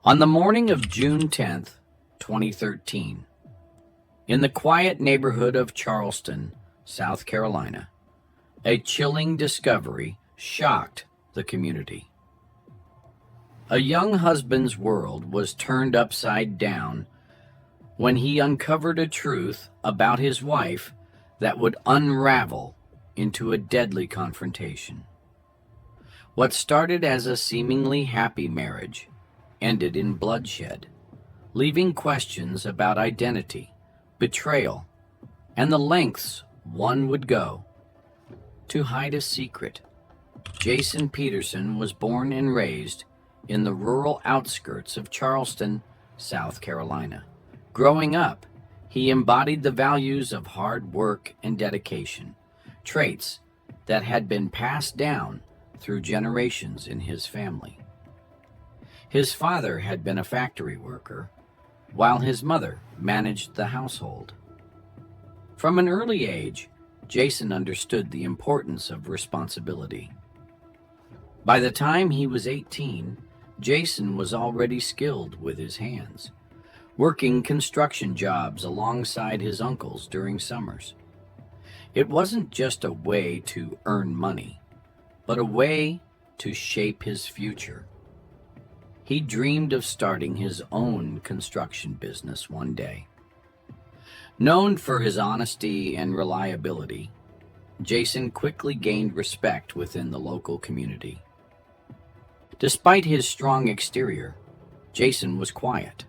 On the morning of June 10th, 2013, in the quiet neighborhood of Charleston, South Carolina, a chilling discovery shocked the community. A young husband's world was turned upside down when he uncovered a truth about his wife that would unravel into a deadly confrontation. What started as a seemingly happy marriage ended in bloodshed, leaving questions about identity, betrayal, and the lengths one would go to hide a secret. Jason Peterson was born and raised in the rural outskirts of Charleston, South Carolina. Growing up, he embodied the values of hard work and dedication, traits that had been passed down through generations in his family. His father had been a factory worker, while his mother managed the household. From an early age, Jason understood the importance of responsibility. By the time he was 18, Jason was already skilled with his hands, working construction jobs alongside his uncles during summers. It wasn't just a way to earn money, but a way to shape his future. He dreamed of starting his own construction business one day. Known for his honesty and reliability, Jason quickly gained respect within the local community. Despite his strong exterior, Jason was quiet,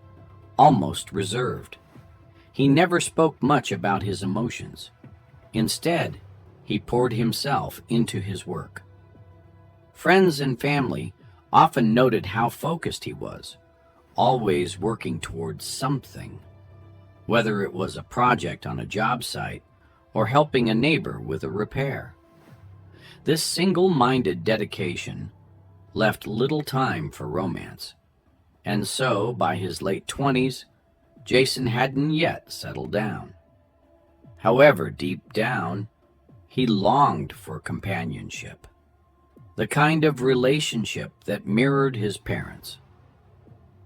almost reserved. He never spoke much about his emotions. Instead, he poured himself into his work. Friends and family often noted how focused he was, always working towards something, whether it was a project on a job site or helping a neighbor with a repair. This single-minded dedication left little time for romance, and so by his late 20s, Jason hadn't yet settled down. However, deep down, he longed for companionship, the kind of relationship that mirrored his parents,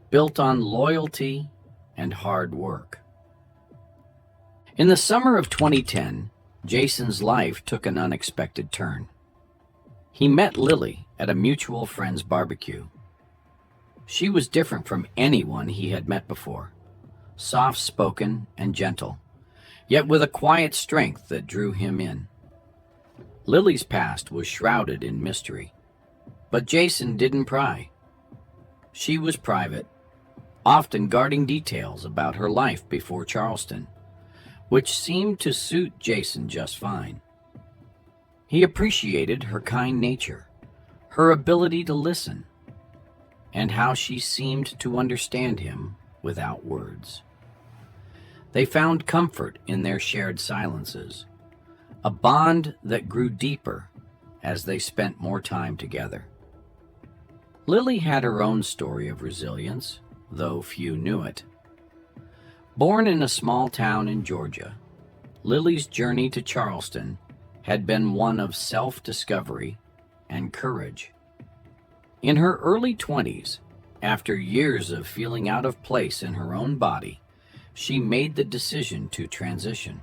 built on loyalty and hard work. In the summer of 2010, Jason's life took an unexpected turn. He met Lily at a mutual friend's barbecue. She was different from anyone he had met before, soft-spoken and gentle, yet with a quiet strength that drew him in. Lily's past was shrouded in mystery, but Jason didn't pry. She was private, often guarding details about her life before Charleston, which seemed to suit Jason just fine. He appreciated her kind nature, her ability to listen, and how she seemed to understand him without words. They found comfort in their shared silences, a bond that grew deeper as they spent more time together. Lily had her own story of resilience, though few knew it. Born in a small town in Georgia, Lily's journey to Charleston had been one of self-discovery and courage. In her early 20s, after years of feeling out of place in her own body, she made the decision to transition.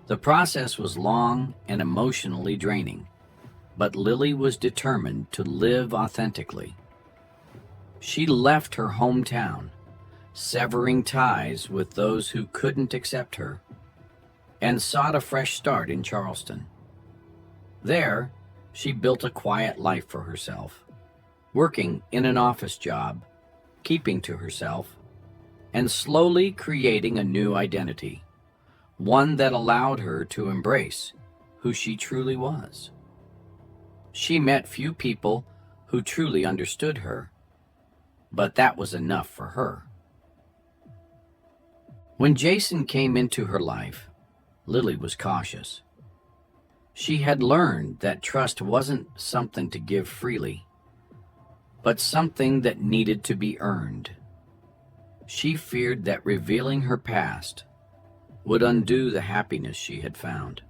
The process was long and emotionally draining, but Lily was determined to live authentically. She left her hometown, severing ties with those who couldn't accept her, and sought a fresh start in Charleston. There, she built a quiet life for herself, working in an office job, keeping to herself, and slowly creating a new identity, one that allowed her to embrace who she truly was. She met few people who truly understood her, but that was enough for her. When Jason came into her life, Lily was cautious. She had learned that trust wasn't something to give freely, but something that needed to be earned. She feared that revealing her past would undo the happiness she had found.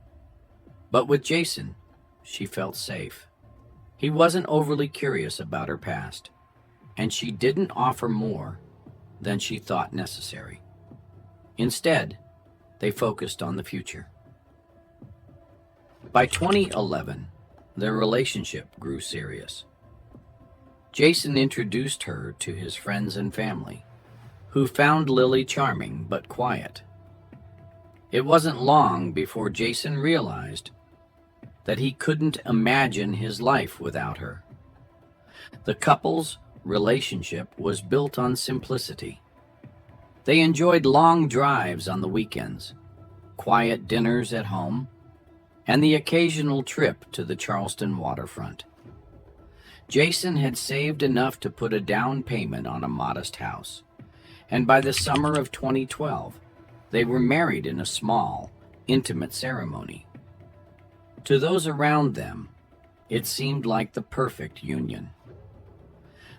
But with Jason, she felt safe. He wasn't overly curious about her past. and she didn't offer more than she thought necessary. Instead, they focused on the future. By 2011, their relationship grew serious. Jason introduced her to his friends and family, who found Lily charming but quiet. It wasn't long before Jason realized that he couldn't imagine his life without her. The couple's relationship was built on simplicity. They enjoyed long drives on the weekends, quiet dinners at home, and the occasional trip to the Charleston waterfront. Jason had saved enough to put a down payment on a modest house, and by the summer of 2012, they were married in a small, intimate ceremony. To those around them, it seemed like the perfect union.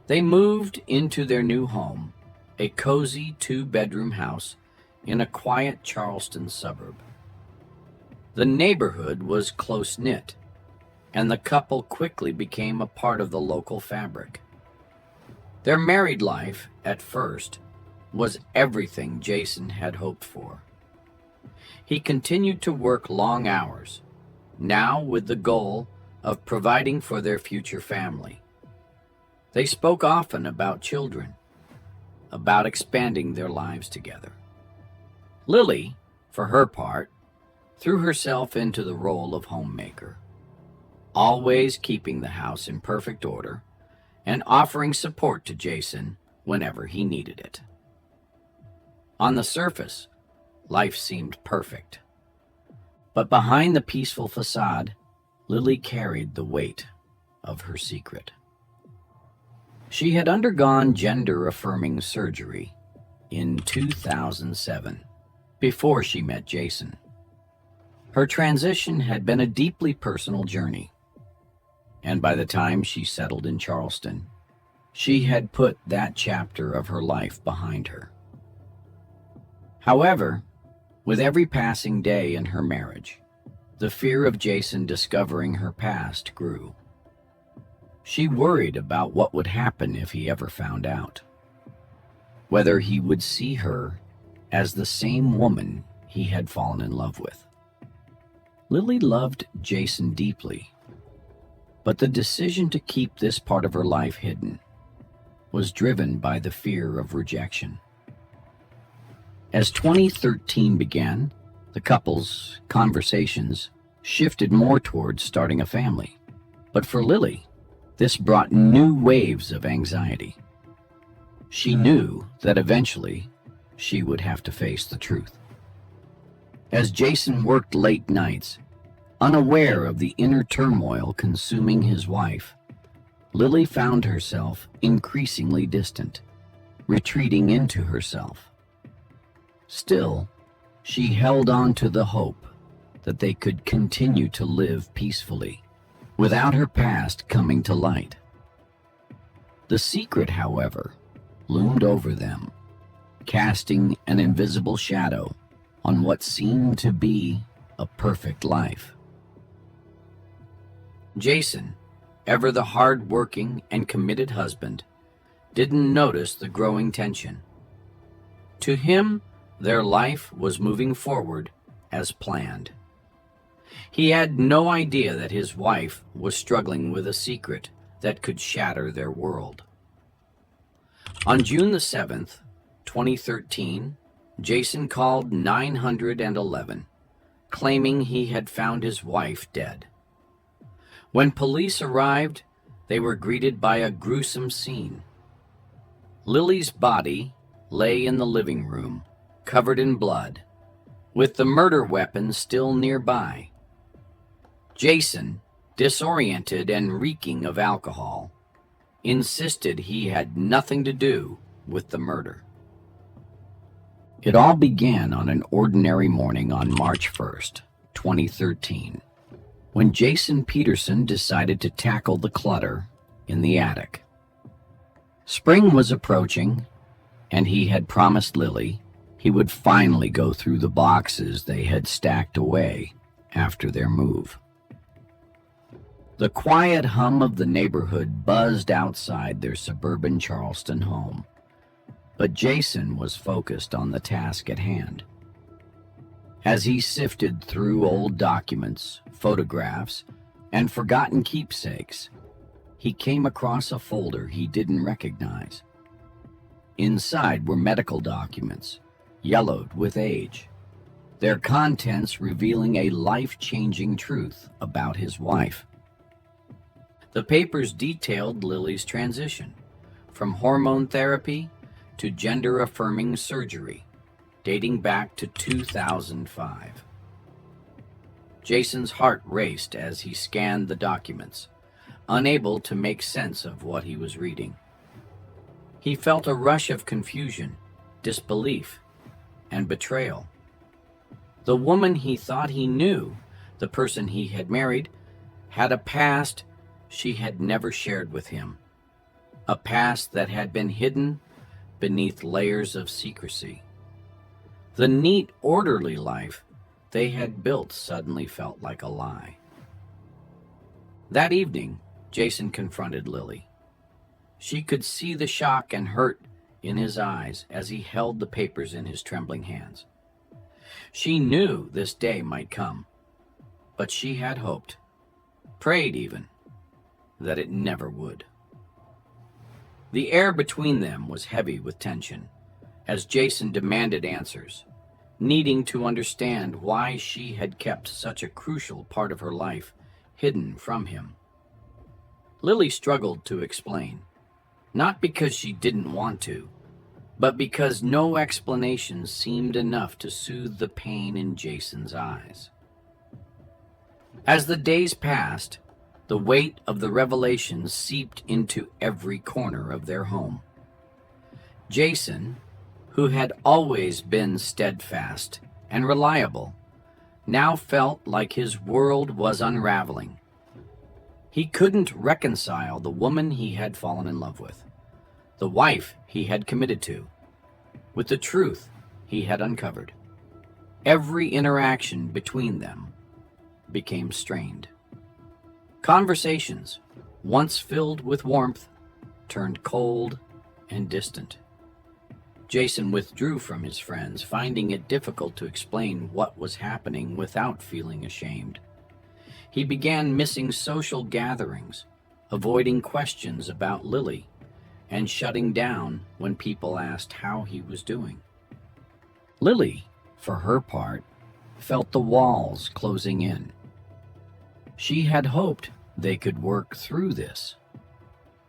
They moved into their new home, a cozy 2-bedroom house in a quiet Charleston suburb. The neighborhood was close-knit, and the couple quickly became a part of the local fabric. Their married life, at first, was everything Jason had hoped for. He continued to work long hours, now with the goal of providing for their future family. They spoke often about children, about expanding their lives together. Lily, for her part, threw herself into the role of homemaker, always keeping the house in perfect order and offering support to Jason whenever he needed it. On the surface, life seemed perfect. But behind the peaceful facade, Lily carried the weight of her secret. She had undergone gender-affirming surgery in 2007, before she met Jason. Her transition had been a deeply personal journey, and by the time she settled in Charleston, she had put that chapter of her life behind her. However, with every passing day in her marriage, the fear of Jason discovering her past grew. She worried about what would happen if he ever found out, whether he would see her as the same woman he had fallen in love with. Lily loved Jason deeply, but the decision to keep this part of her life hidden was driven by the fear of rejection. As 2013 began, the couple's conversations shifted more towards starting a family. But for Lily, this brought new waves of anxiety. She knew that eventually she would have to face the truth. As Jason worked late nights, unaware of the inner turmoil consuming his wife, Lily found herself increasingly distant, retreating into herself. Still, she held on to the hope that they could continue to live peacefully, without her past coming to light. The secret, however, loomed over them, casting an invisible shadow on what seemed to be a perfect life. Jason, ever the hard-working and committed husband, didn't notice the growing tension. To him, their life was moving forward as planned. He had no idea that his wife was struggling with a secret that could shatter their world. On June the 7th, 2013, Jason called 911, claiming he had found his wife dead. When police arrived, they were greeted by a gruesome scene. Lily's body lay in the living room, covered in blood, with the murder weapon still nearby. Jason, disoriented and reeking of alcohol, insisted he had nothing to do with the murder. It all began on an ordinary morning on March 1st, 2013, when Jason Peterson decided to tackle the clutter in the attic. Spring was approaching, and he had promised Lily he would finally go through the boxes they had stacked away after their move. The quiet hum of the neighborhood buzzed outside their suburban Charleston home, but Jason was focused on the task at hand. As he sifted through old documents, photographs, and forgotten keepsakes, he came across a folder he didn't recognize. Inside were medical documents, yellowed with age, their contents revealing a life-changing truth about his wife. The papers detailed Lily's transition, from hormone therapy to gender-affirming surgery, dating back to 2005. Jason's heart raced as he scanned the documents, unable to make sense of what he was reading. He felt a rush of confusion, disbelief, and betrayal. The woman he thought he knew, the person he had married, had a past she had never shared with him, a past that had been hidden beneath layers of secrecy. The neat, orderly life they had built suddenly felt like a lie. That evening, Jason confronted Lily. She could see the shock and hurt in his eyes as he held the papers in his trembling hands. She knew this day might come, but she had hoped, prayed even, that it never would. The air between them was heavy with tension, as Jason demanded answers, needing to understand why she had kept such a crucial part of her life hidden from him. Lily struggled to explain, not because she didn't want to, but because no explanation seemed enough to soothe the pain in Jason's eyes. As the days passed, the weight of the revelation seeped into every corner of their home. Jason, who had always been steadfast and reliable, now felt like his world was unraveling. He couldn't reconcile the woman he had fallen in love with, the wife he had committed to, with the truth he had uncovered. Every interaction between them became strained. Conversations, once filled with warmth, turned cold and distant. Jason withdrew from his friends, finding it difficult to explain what was happening without feeling ashamed. He began missing social gatherings, avoiding questions about Lily, and shutting down when people asked how he was doing. Lily, for her part, felt the walls closing in. She had hoped they could work through this,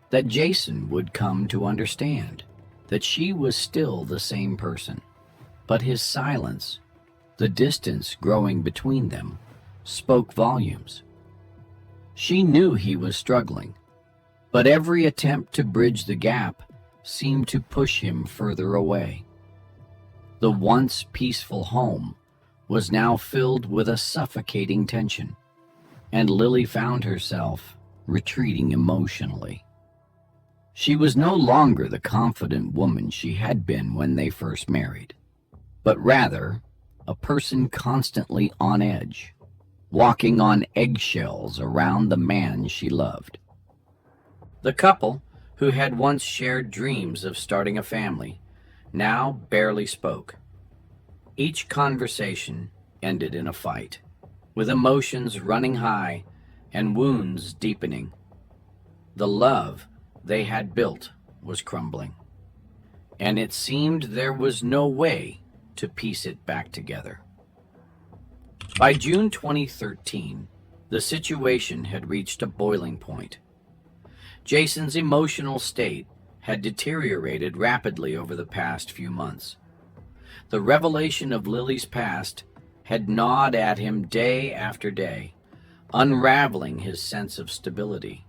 that Jason would come to understand that she was still the same person. But his silence, the distance growing between them, spoke volumes. She knew he was struggling, but every attempt to bridge the gap seemed to push him further away. The once peaceful home was now filled with a suffocating tension, and Lily found herself retreating emotionally. She was no longer the confident woman she had been when they first married, but rather a person constantly on edge, walking on eggshells around the man she loved. The couple, who had once shared dreams of starting a family, now barely spoke. Each conversation ended in a fight, with emotions running high and wounds deepening. The love they had built was crumbling, and it seemed there was no way to piece it back together. By June 2013, the situation had reached a boiling point. Jason's emotional state had deteriorated rapidly over the past few months. The revelation of Lily's past had gnawed at him day after day, unraveling his sense of stability.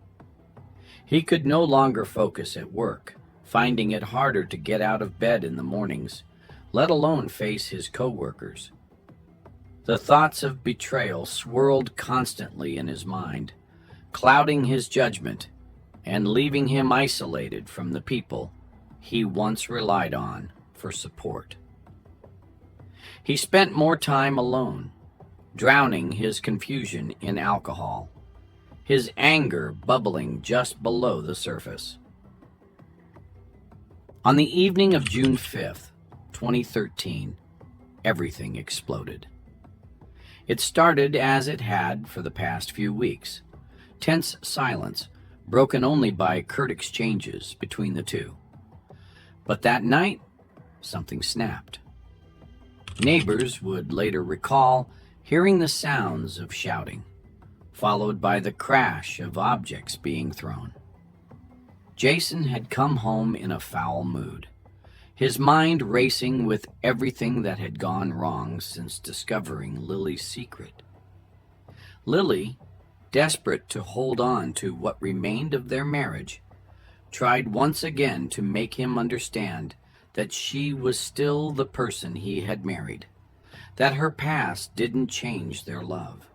He could no longer focus at work, finding it harder to get out of bed in the mornings, let alone face his coworkers. The thoughts of betrayal swirled constantly in his mind, clouding his judgment and leaving him isolated from the people he once relied on for support. He spent more time alone, drowning his confusion in alcohol, his anger bubbling just below the surface. On the evening of June 5th, 2013, everything exploded. It started as it had for the past few weeks. Tense silence, broken only by curt exchanges between the two. But that night, something snapped. Neighbors would later recall hearing the sounds of shouting, followed by the crash of objects being thrown. Jason had come home in a foul mood, his mind racing with everything that had gone wrong since discovering Lily's secret. Lily, desperate to hold on to what remained of their marriage, tried once again to make him understand that she was still the person he had married, that her past didn't change their love.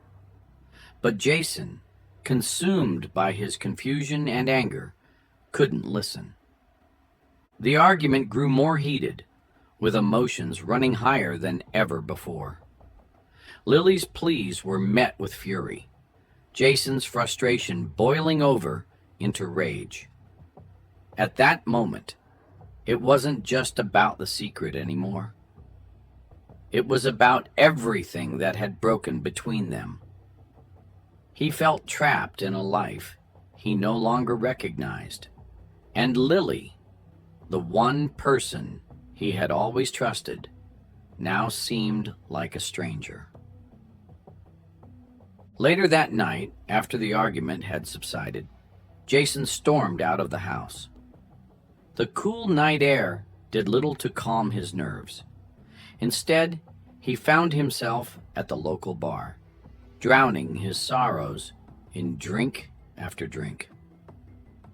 But Jason, consumed by his confusion and anger, couldn't listen. The argument grew more heated, with emotions running higher than ever before. Lily's pleas were met with fury, Jason's frustration boiling over into rage. At that moment, it wasn't just about the secret anymore. It was about everything that had broken between them. He felt trapped in a life he no longer recognized, and Lily, the one person he had always trusted, now seemed like a stranger. Later that night, after the argument had subsided, Jason stormed out of the house. The cool night air did little to calm his nerves. Instead, he found himself at the local bar, drowning his sorrows in drink after drink.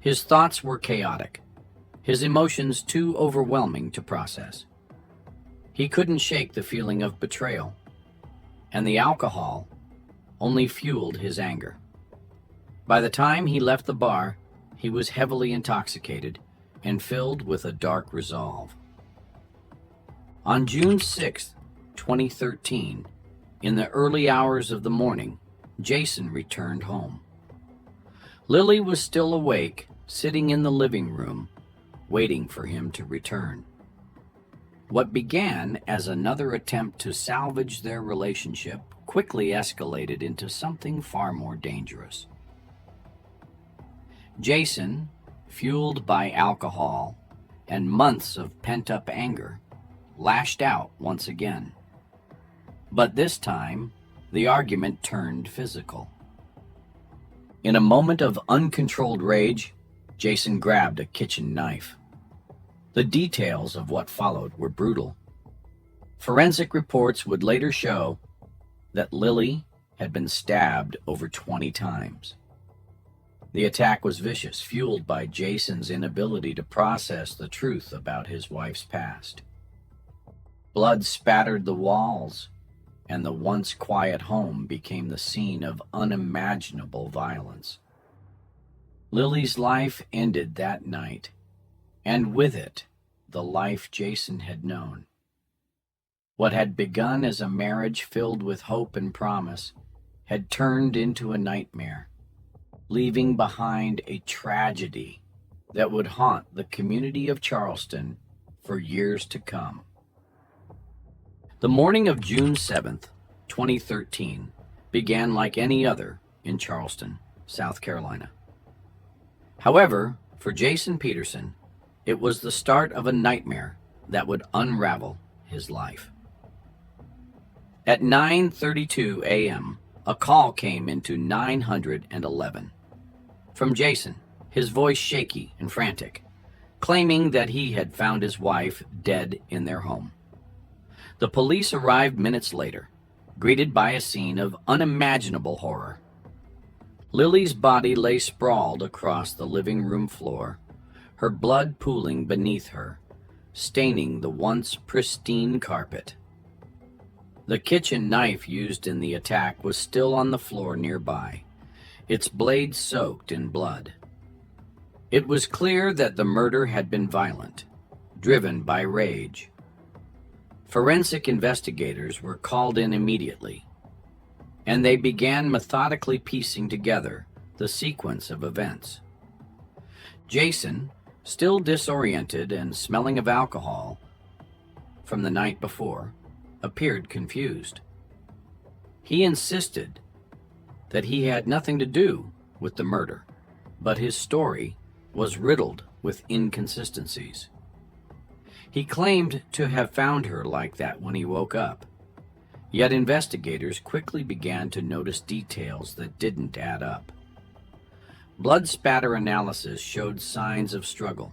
His thoughts were chaotic, his emotions too overwhelming to process. He couldn't shake the feeling of betrayal, and the alcohol only fueled his anger. By the time he left the bar, he was heavily intoxicated and filled with a dark resolve. On June 6, 2013, in the early hours of the morning, Jason returned home. Lily was still awake, sitting in the living room, waiting for him to return. What began as another attempt to salvage their relationship quickly escalated into something far more dangerous. Jason, fueled by alcohol and months of pent-up anger, lashed out once again. But this time, the argument turned physical. In a moment of uncontrolled rage, Jason grabbed a kitchen knife. The details of what followed were brutal. Forensic reports would later show that Lily had been stabbed over 20 times. The attack was vicious, fueled by Jason's inability to process the truth about his wife's past. Blood spattered the walls, and the once quiet home became the scene of unimaginable violence. Lily's life ended that night, and with it, the life Jason had known. What had begun as a marriage filled with hope and promise had turned into a nightmare, leaving behind a tragedy that would haunt the community of Charleston for years to come. The morning of June 7th, 2013, began like any other in Charleston, South Carolina. However, for Jason Peterson, it was the start of a nightmare that would unravel his life. At 9:32 a.m., a call came into 911 from Jason, his voice shaky and frantic, claiming that he had found his wife dead in their home. The police arrived minutes later, greeted by a scene of unimaginable horror. Lily's body lay sprawled across the living room floor, her blood pooling beneath her, staining the once pristine carpet. The kitchen knife used in the attack was still on the floor nearby, its blade soaked in blood. It was clear that the murder had been violent, driven by rage. Forensic investigators were called in immediately, and they began methodically piecing together the sequence of events. Jason, still disoriented and smelling of alcohol from the night before, appeared confused. He insisted that he had nothing to do with the murder, but his story was riddled with inconsistencies. He claimed to have found her like that when he woke up, yet investigators quickly began to notice details that didn't add up. Blood spatter analysis showed signs of struggle,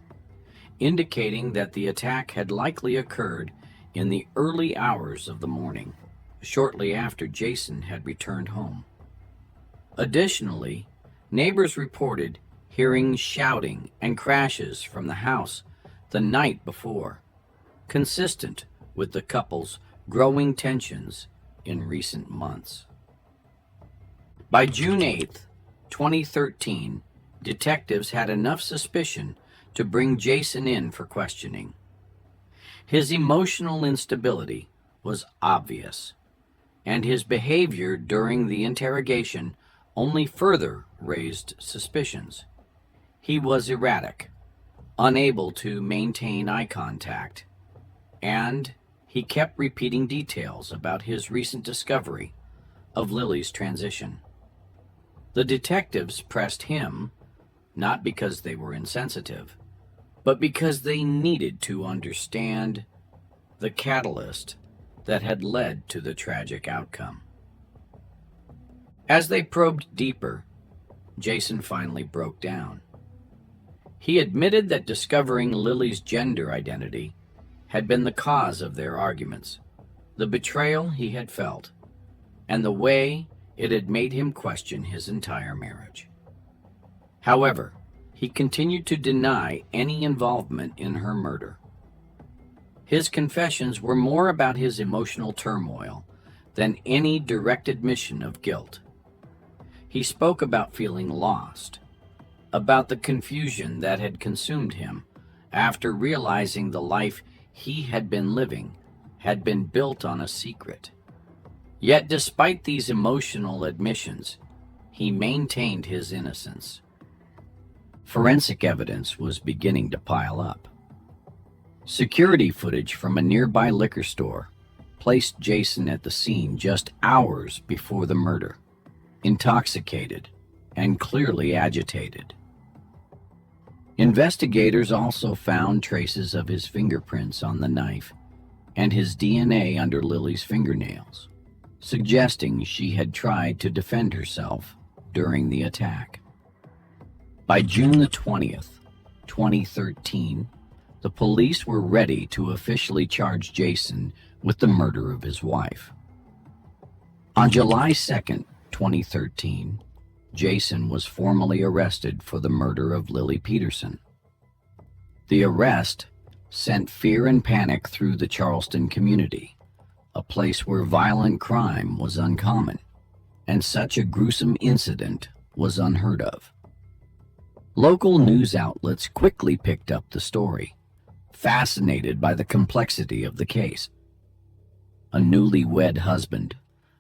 indicating that the attack had likely occurred in the early hours of the morning, shortly after Jason had returned home. Additionally, neighbors reported hearing shouting and crashes from the house the night before, consistent with the couple's growing tensions in recent months. By June 8, 2013, detectives had enough suspicion to bring Jason in for questioning. His emotional instability was obvious, and his behavior during the interrogation only further raised suspicions. He was erratic, unable to maintain eye contact, and he kept repeating details about his recent discovery of Lily's transition. The detectives pressed him, not because they were insensitive, but because they needed to understand the catalyst that had led to the tragic outcome. As they probed deeper, Jason finally broke down. He admitted that discovering Lily's gender identity had been the cause of their arguments, the betrayal he had felt, and the way it had made him question his entire marriage. However, he continued to deny any involvement in her murder. His confessions were more about his emotional turmoil than any direct admission of guilt. He spoke about feeling lost, about the confusion that had consumed him after realizing the life he had been living had been built on a secret. Yet despite these emotional admissions, he maintained his innocence. Forensic evidence was beginning to pile up. Security footage from a nearby liquor store placed Jason at the scene just hours before the murder, intoxicated and clearly agitated. Investigators also found traces of his fingerprints on the knife and his DNA under Lily's fingernails, suggesting she had tried to defend herself during the attack. By June the 20th, 2013, the police were ready to officially charge Jason with the murder of his wife. On July 2nd, 2013, Jason was formally arrested for the murder of Lily Peterson. The arrest sent fear and panic through the Charleston community, a place where violent crime was uncommon, and such a gruesome incident was unheard of. Local news outlets quickly picked up the story, fascinated by the complexity of the case. A newlywed husband,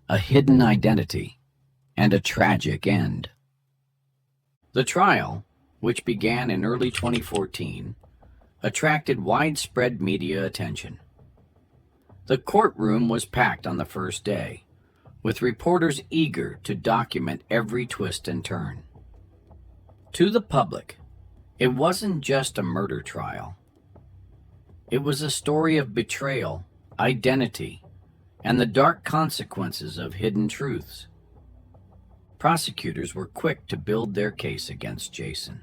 a hidden identity, and a tragic end. The trial, which began in early 2014, attracted widespread media attention. The courtroom was packed on the first day, with reporters eager to document every twist and turn. To the public, it wasn't just a murder trial. It was a story of betrayal, identity, and the dark consequences of hidden truths. Prosecutors were quick to build their case against Jason.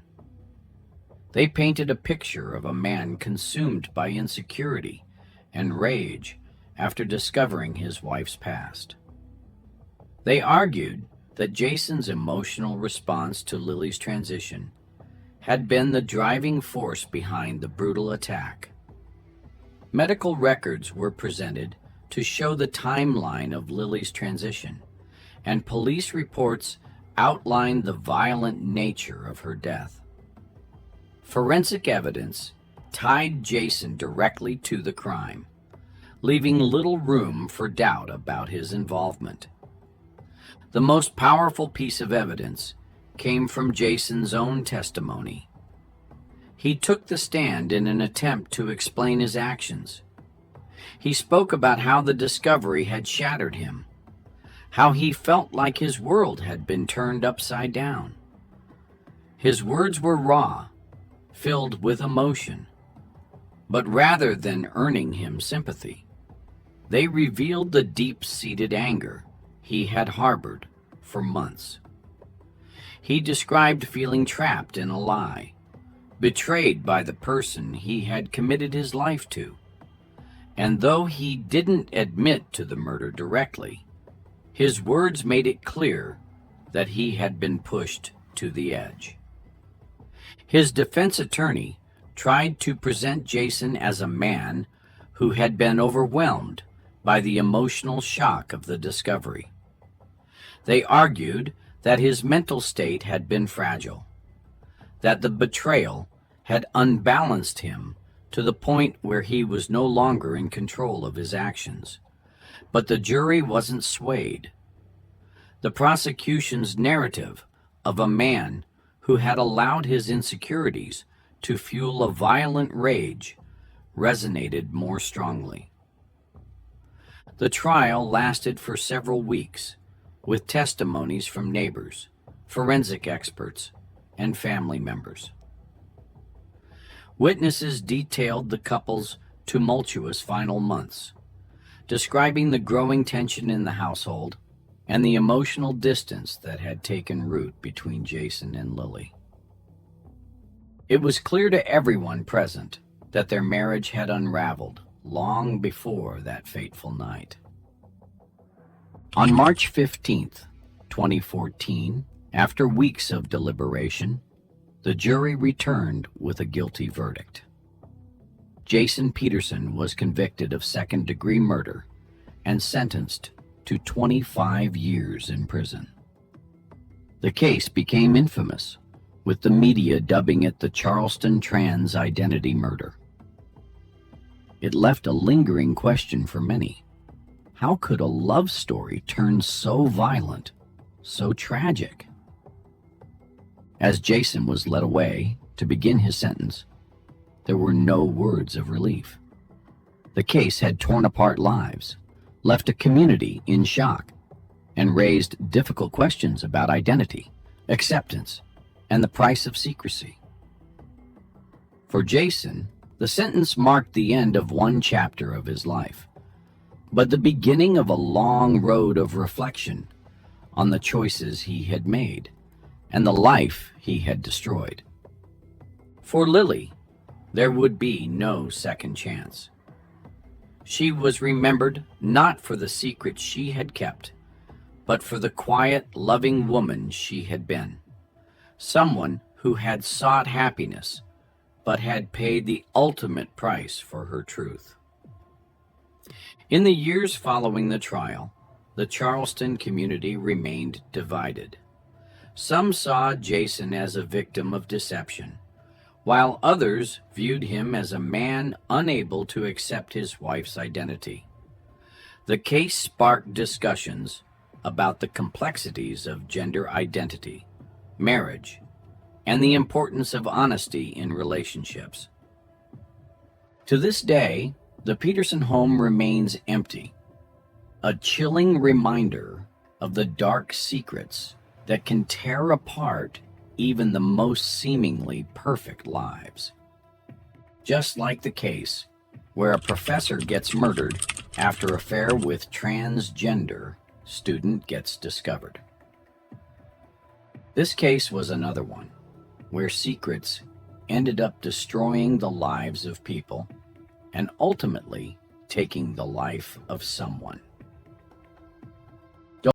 They painted a picture of a man consumed by insecurity and rage after discovering his wife's past. They argued that Jason's emotional response to Lily's transition had been the driving force behind the brutal attack. Medical records were presented to show the timeline of Lily's transition, and police reports outlined the violent nature of her death. Forensic evidence tied Jason directly to the crime, leaving little room for doubt about his involvement. The most powerful piece of evidence came from Jason's own testimony. He took the stand in an attempt to explain his actions. He spoke about how the discovery had shattered him, how he felt like his world had been turned upside down. His words were raw, filled with emotion, but rather than earning him sympathy, they revealed the deep-seated anger he had harbored for months. He described feeling trapped in a lie, betrayed by the person he had committed his life to. And though he didn't admit to the murder directly, his words made it clear that he had been pushed to the edge. His defense attorney tried to present Jason as a man who had been overwhelmed by the emotional shock of the discovery. They argued that his mental state had been fragile, that the betrayal had unbalanced him to the point where he was no longer in control of his actions. But the jury wasn't swayed. The prosecution's narrative of a man who had allowed his insecurities to fuel a violent rage resonated more strongly. The trial lasted for several weeks, with testimonies from neighbors, forensic experts, and family members. Witnesses detailed the couple's tumultuous final months, describing the growing tension in the household and the emotional distance that had taken root between Jason and Lily. It was clear to everyone present that their marriage had unraveled long before that fateful night. On March 15th, 2014, after weeks of deliberation, the jury returned with a guilty verdict. Jason Peterson was convicted of second-degree murder and sentenced to 25 years in prison. The case became infamous, with the media dubbing it the Charleston trans identity murder. It left a lingering question for many. How could a love story turn so violent, so tragic? As Jason was led away to begin his sentence, there were no words of relief. The case had torn apart lives, left a community in shock, and raised difficult questions about identity, acceptance, and the price of secrecy. For Jason, the sentence marked the end of one chapter of his life, but the beginning of a long road of reflection on the choices he had made and the life he had destroyed. For Lily, there would be no second chance. She was remembered not for the secret she had kept, but for the quiet, loving woman she had been. Someone who had sought happiness, but had paid the ultimate price for her truth. In the years following the trial, the Charleston community remained divided. Some saw Jason as a victim of deception, while others viewed him as a man unable to accept his wife's identity. The case sparked discussions about the complexities of gender identity, marriage, and the importance of honesty in relationships. To this day, the Peterson home remains empty, a chilling reminder of the dark secrets that can tear apart even the most seemingly perfect lives. Just like the case where a professor gets murdered after affair with transgender student gets discovered. This case was another one where secrets ended up destroying the lives of people and ultimately taking the life of someone.